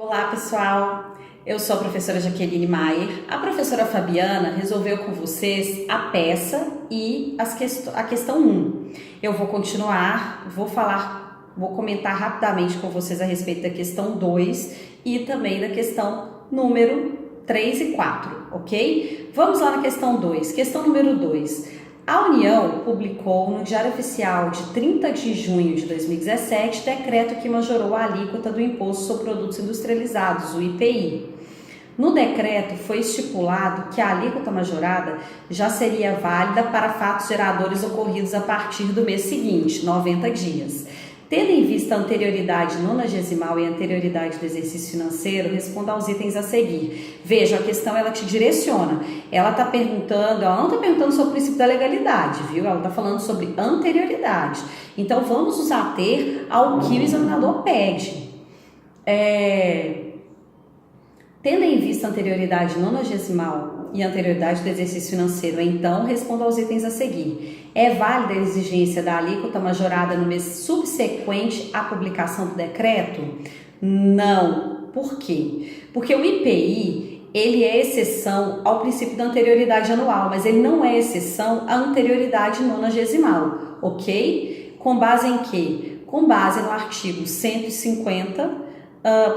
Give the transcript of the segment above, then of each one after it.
Olá pessoal, eu sou a professora Jaqueline Maier. A professora Fabiana resolveu com vocês a peça e a questão 1. Eu vou continuar, vou comentar rapidamente com vocês a respeito da questão 2 e também da questão número 3 e 4, ok? Vamos lá na questão 2. Questão número 2. A União publicou no Diário Oficial de 30 de junho de 2017 decreto que majorou a alíquota do Imposto sobre Produtos Industrializados, o IPI. No decreto foi estipulado que a alíquota majorada já seria válida para fatos geradores ocorridos a partir do mês seguinte, 90 dias. Tendo em vista a anterioridade nonagesimal e a anterioridade do exercício financeiro, responda aos itens a seguir. Veja, a questão ela te direciona. Ela não está perguntando sobre o princípio da legalidade, viu? Ela está falando sobre anterioridade. Então, vamos nos ater ao que o examinador pede. Tendo em vista a anterioridade nonagesimal e a anterioridade do exercício financeiro, então, responda aos itens a seguir. É válida a exigência da alíquota majorada no mês subsequente à publicação do decreto? Não. Por quê? Porque o IPI, ele é exceção ao princípio da anterioridade anual, mas ele não é exceção à anterioridade nonagesimal, ok? Com base em quê? Com base no artigo 150,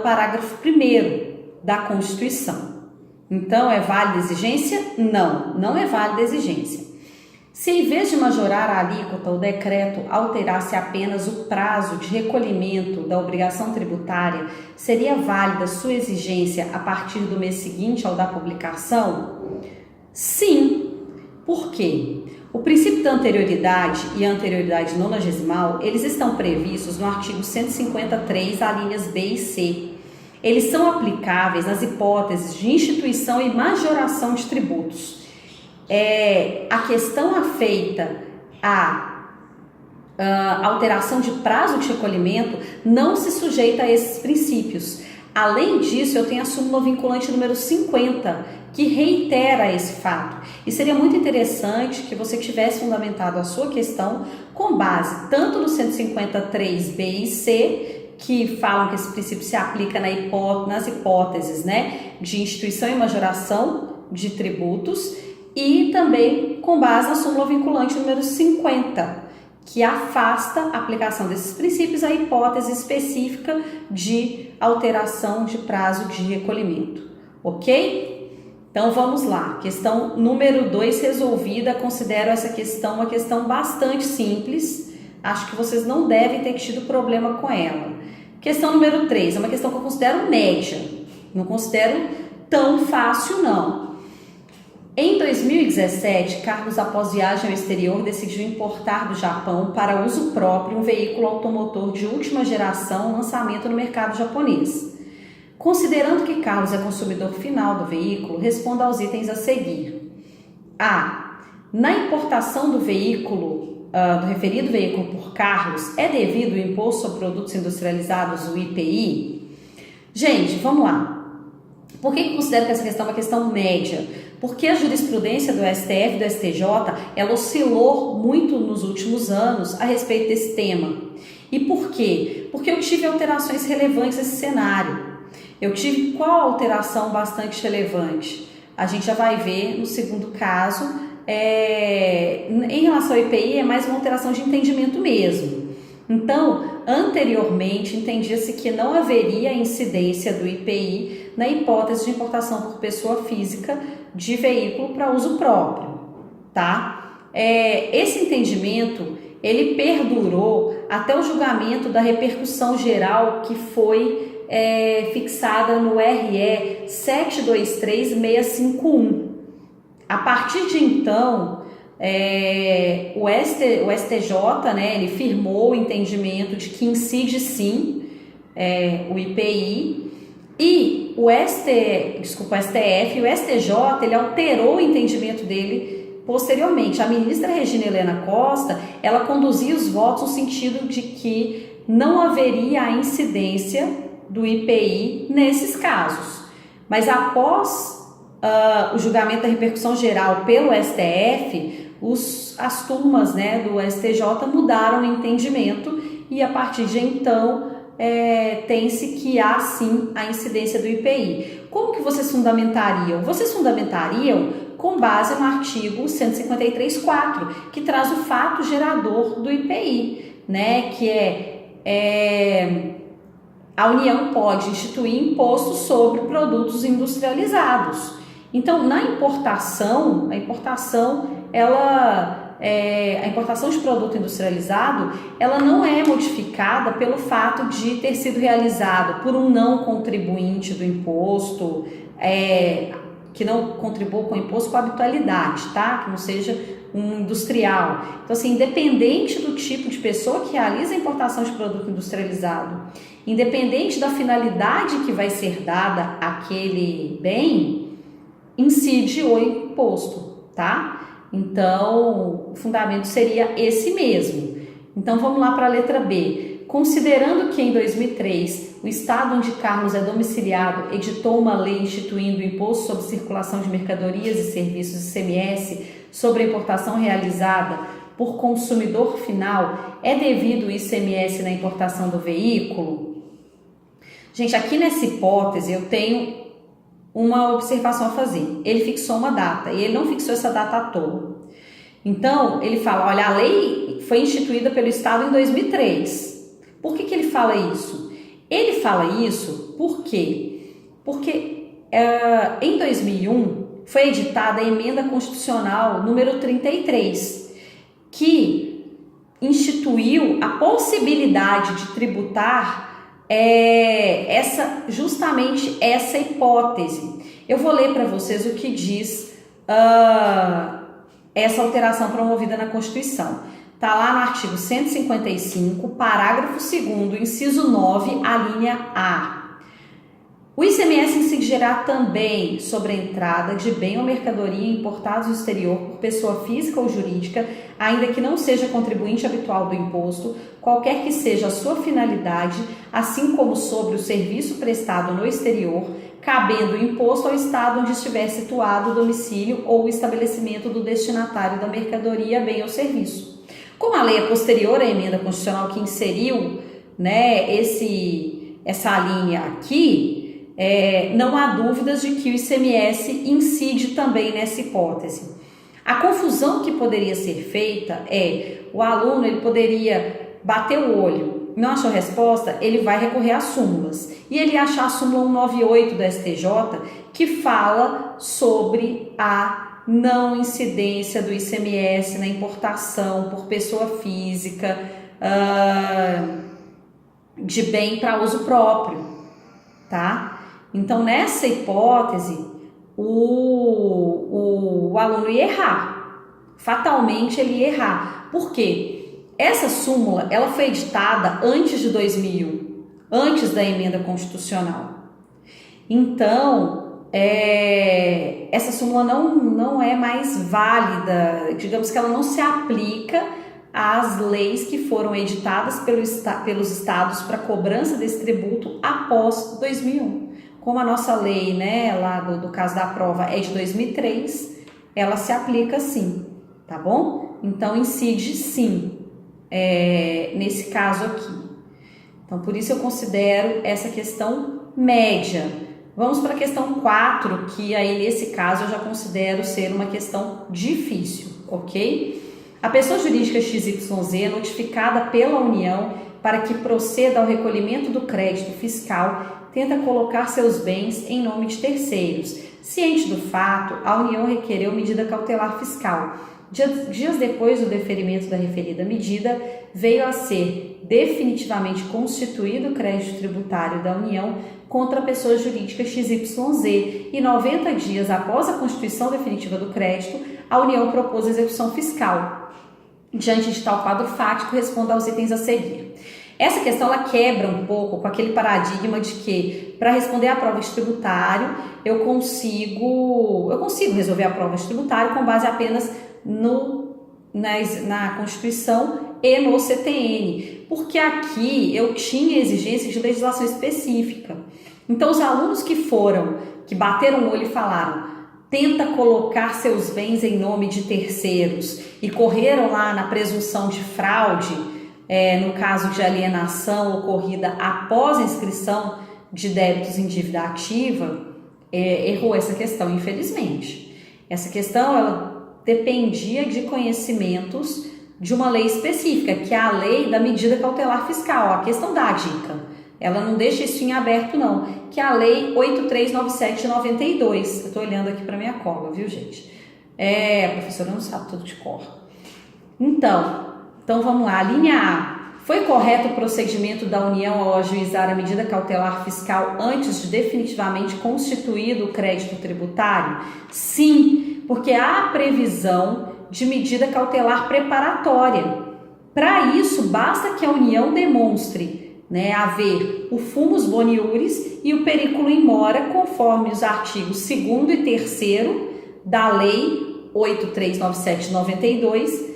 parágrafo 1º da Constituição. Então, é válida a exigência? Não, não é válida a exigência. Se em vez de majorar a alíquota, o decreto alterasse apenas o prazo de recolhimento da obrigação tributária, seria válida sua exigência a partir do mês seguinte ao da publicação? Sim. Por quê? O princípio da anterioridade e a anterioridade nonagesimal, eles estão previstos no artigo 153, alíneas B e C. Eles são aplicáveis nas hipóteses de instituição e majoração de tributos. A questão afeita à alteração de prazo de recolhimento não se sujeita a esses princípios. Além disso, eu tenho a súmula vinculante número 50, que reitera esse fato. E seria muito interessante que você tivesse fundamentado a sua questão com base tanto no 153B e C, que falam que esse princípio se aplica nas hipóteses, de instituição e majoração de tributos, e também com base na súmula vinculante número 50, que afasta a aplicação desses princípios à hipótese específica de alteração de prazo de recolhimento, ok? Então vamos lá, questão número 2 resolvida. Considero essa questão uma questão bastante simples, acho que vocês não devem ter tido problema com ela. Questão número 3, é uma questão que eu considero média, não considero tão fácil não. Em 2017, Carlos, após viagem ao exterior, decidiu importar do Japão para uso próprio um veículo automotor de última geração, lançamento no mercado japonês. Considerando que Carlos é consumidor final do veículo, responda aos itens a seguir. A. Na importação do veículo, do referido veículo por Carlos, é devido o Imposto sobre Produtos Industrializados, o IPI? Gente, vamos lá. Por que eu considero que essa questão é uma questão média? Porque a jurisprudência do STF e do STJ, ela oscilou muito nos últimos anos a respeito desse tema. E por quê? Porque eu tive alterações relevantes nesse cenário. Eu tive qual alteração bastante relevante? A gente já vai ver no segundo caso. Em relação ao IPI, é mais uma alteração de entendimento mesmo. Então, anteriormente, entendia-se que não haveria incidência do IPI na hipótese de importação por pessoa física de veículo para uso próprio, tá? Esse entendimento, ele perdurou até o julgamento da repercussão geral que foi fixada no RE 723651. A partir de então, o STJ, ele firmou o entendimento de que incide sim o IPI, e o STF e o STJ, ele alterou o entendimento dele posteriormente. A ministra Regina Helena Costa, ela conduzia os votos no sentido de que não haveria a incidência do IPI nesses casos. Mas após o julgamento da repercussão geral pelo STF, as turmas do STJ mudaram o entendimento e a partir de então tem-se que há sim a incidência do IPI. Como que vocês fundamentariam? Vocês fundamentariam com base no artigo 153.4, que traz o fato gerador do IPI, né? Que a União pode instituir imposto sobre produtos industrializados. Então, na importação, a importação de produto industrializado, ela não é modificada pelo fato de ter sido realizado por um não contribuinte do imposto, que não contribua com o imposto com habitualidade, tá? Que não seja um industrial. Então, assim, independente do tipo de pessoa que realiza a importação de produto industrializado, independente da finalidade que vai ser dada àquele bem, incide o imposto, tá? Então, o fundamento seria esse mesmo. Então, vamos lá para a letra B. Considerando que em 2003 o estado onde Carlos é domiciliado editou uma lei instituindo o imposto sobre circulação de mercadorias e serviços ICMS sobre a importação realizada por consumidor final, é devido o ICMS na importação do veículo? Gente, aqui nessa hipótese eu tenho uma observação a fazer. Ele fixou uma data e ele não fixou essa data à toa. Então, ele fala, olha, a lei foi instituída pelo Estado em 2003. Por que ele fala isso? Ele fala isso por quê? Porque em 2001 foi editada a Emenda Constitucional número 33, que instituiu a possibilidade de tributar justamente essa hipótese. Eu vou ler para vocês o que diz essa alteração promovida na Constituição. Está lá no artigo 155, parágrafo 2º, inciso 9, a linha A. O ICMS incidirá também sobre a entrada de bem ou mercadoria importados do exterior por pessoa física ou jurídica, ainda que não seja contribuinte habitual do imposto, qualquer que seja a sua finalidade, assim como sobre o serviço prestado no exterior, cabendo o imposto ao estado onde estiver situado o domicílio ou o estabelecimento do destinatário da mercadoria, bem ou serviço. Como a lei é posterior à emenda constitucional que inseriu, né, essa linha aqui, não há dúvidas de que o ICMS incide também nessa hipótese. A confusão que poderia ser feita o aluno ele poderia bater o olho, não achou resposta, ele vai recorrer às súmulas. E ele achar a súmula 198 do STJ, que fala sobre a não incidência do ICMS na importação por pessoa física de bem para uso próprio, tá? Então, nessa hipótese, o aluno ia errar. Fatalmente, ele ia errar. Por quê? Essa súmula, ela foi editada antes de 2001, antes da emenda constitucional. Então, essa súmula não é mais válida, digamos que ela não se aplica às leis que foram editadas pelos estados para cobrança desse tributo após 2001. Como a nossa lei, né, lá do caso da prova é de 2003, ela se aplica sim, tá bom? Então, incide sim, nesse caso aqui. Então, por isso eu considero essa questão média. Vamos para a questão 4, que aí nesse caso eu já considero ser uma questão difícil, ok? A pessoa jurídica XYZ é notificada pela União para que proceda ao recolhimento do crédito fiscal, tenta colocar seus bens em nome de terceiros. Ciente do fato, a União requereu medida cautelar fiscal. Dias depois do deferimento da referida medida, veio a ser definitivamente constituído o crédito tributário da União contra a pessoa jurídica XYZ e 90 dias após a constituição definitiva do crédito, a União propôs a execução fiscal. Diante de tal quadro fático, responda aos itens a seguir. Essa questão ela quebra um pouco com aquele paradigma de que para responder à prova de tributário eu consigo resolver a prova de tributário com base apenas na Constituição e no CTN, porque aqui eu tinha exigência de legislação específica. Então os alunos que bateram o olho e falaram tenta colocar seus bens em nome de terceiros e correram lá na presunção de fraude, no caso de alienação ocorrida após a inscrição de débitos em dívida ativa, errou essa questão, infelizmente. Essa questão, ela dependia de conhecimentos de uma lei específica, que é a lei da medida cautelar fiscal, a questão da dica. Ela não deixa isso em aberto, não, que é a lei 8397 de 92. Eu estou olhando aqui para minha cola, viu, gente? A professora não sabe tudo de cor. Então vamos lá. Linha A. Foi correto o procedimento da União ao ajuizar a medida cautelar fiscal antes de definitivamente constituído o crédito tributário? Sim, porque há a previsão de medida cautelar preparatória. Para isso, basta que a União demonstre haver o fumus boniuris e o periculum in mora, conforme os artigos 2º e 3º da Lei 8397 de 92,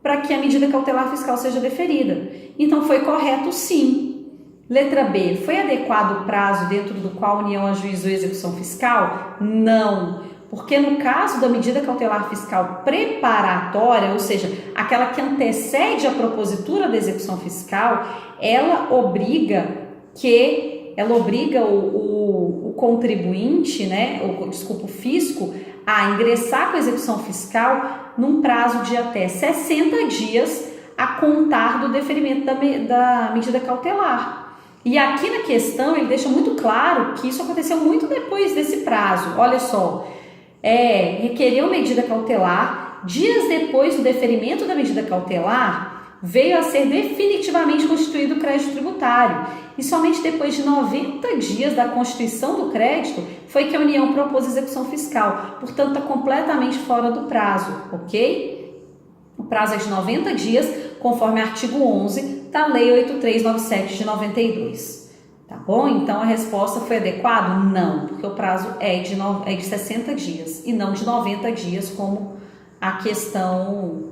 para que a medida cautelar fiscal seja deferida. Então, foi correto sim. Letra B. Foi adequado o prazo dentro do qual a União ajuizou a execução fiscal? Não. Porque no caso da medida cautelar fiscal preparatória, ou seja, aquela que antecede a propositura da execução fiscal, ela obriga o contribuinte, o fisco, a ingressar com a execução fiscal num prazo de até 60 dias a contar do deferimento da medida cautelar. E aqui na questão ele deixa muito claro que isso aconteceu muito depois desse prazo. Olha só, requereu medida cautelar, dias depois do deferimento da medida cautelar, veio a ser definitivamente constituído o crédito tributário. E somente depois de 90 dias da constituição do crédito foi que a União propôs a execução fiscal. Portanto, está completamente fora do prazo, ok? O prazo é de 90 dias, conforme artigo 11 da Lei 8397 de 92. Tá bom? Então, a resposta foi adequada? Não, porque o prazo é de 60 dias e não de 90 dias, como a questão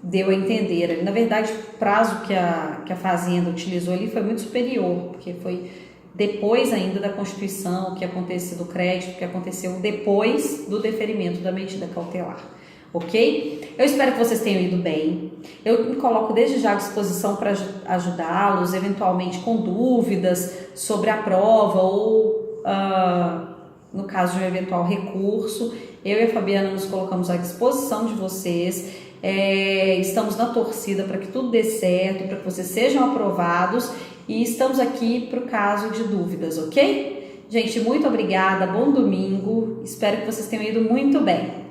deu a entender. Na verdade, o prazo que a Fazenda utilizou ali foi muito superior, porque foi depois ainda da constituição, que aconteceu do crédito, que aconteceu depois do deferimento da medida cautelar. Ok? Eu espero que vocês tenham ido bem. Eu me coloco desde já à disposição para ajudá-los, eventualmente com dúvidas sobre a prova ou, no caso de um eventual recurso. Eu e a Fabiana nos colocamos à disposição de vocês. Estamos na torcida para que tudo dê certo, para que vocês sejam aprovados e estamos aqui para o caso de dúvidas, ok? Gente, muito obrigada, bom domingo, espero que vocês tenham ido muito bem.